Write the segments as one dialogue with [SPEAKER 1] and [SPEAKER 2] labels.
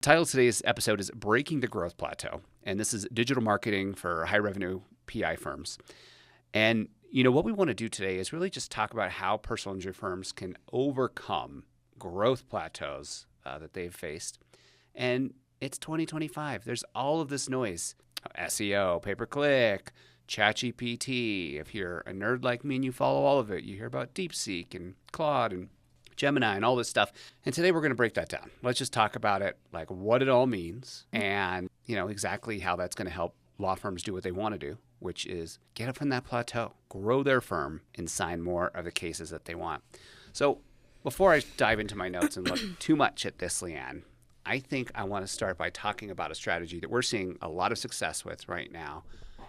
[SPEAKER 1] The title of today's episode is Breaking the Growth Plateau, and this is digital marketing for high-revenue PI firms. And, what we want to do today is really just talk about how personal injury firms can overcome growth plateaus that they've faced. And it's 2025. There's all of this noise. SEO, pay-per-click, ChatGPT. If you're a nerd like me and you follow all of it, you hear about DeepSeek and Claude and Gemini and all this stuff. And today we're going to break that down. Let's just talk about it, like what it all means and, exactly how that's going to help law firms do what they want to do, which is get up from that plateau, grow their firm, and sign more of the cases that they want. So before I dive into my notes and look too much at this, Leanne, I think I want to start by talking about a strategy that we're seeing a lot of success with right now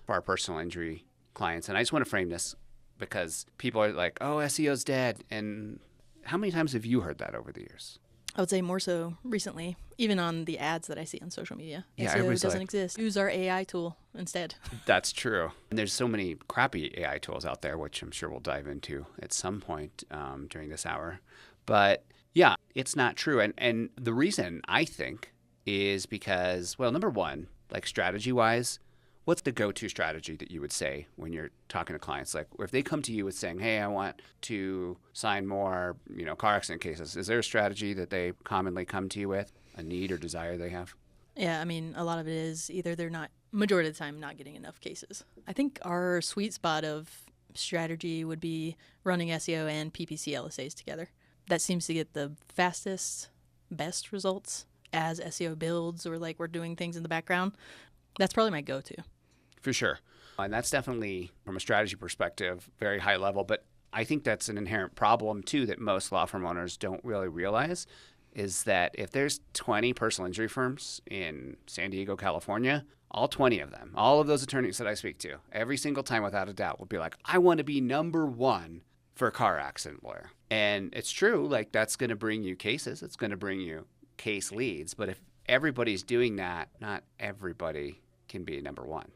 [SPEAKER 1] for our personal injury clients. And I just want to frame this because people are like, oh, SEO's dead. And how many times have you heard that over the years?
[SPEAKER 2] I would say more so recently, even on the ads that I see on social media.
[SPEAKER 1] Yeah,
[SPEAKER 2] SEO doesn't exist. Use our AI tool instead.
[SPEAKER 1] That's true. And there's so many crappy AI tools out there, which I'm sure we'll dive into at some point during this hour. But yeah, it's not true. And the reason I think is because, well, number one, like strategy-wise, what's the go-to strategy that you would say when you're talking to clients? Like if they come to you with saying, hey, I want to sign more, car accident cases, is there a strategy that they commonly come to you with, a need or desire they have?
[SPEAKER 2] Yeah, a lot of it is either they're not, majority of the time, not getting enough cases. I think our sweet spot of strategy would be running SEO and PPC LSAs together. That seems to get the fastest, best results as SEO builds or like we're doing things in the background. That's probably my go-to.
[SPEAKER 1] For sure. And that's definitely, from a strategy perspective, very high level. But I think that's an inherent problem, too, that most law firm owners don't really realize, is that if there's 20 personal injury firms in San Diego, California, all 20 of them, all of those attorneys that I speak to, every single time without a doubt will be like, I want to be number one for a car accident lawyer. And it's true, like that's going to bring you cases. It's going to bring you case leads. But if everybody's doing that, not everybody can be number one.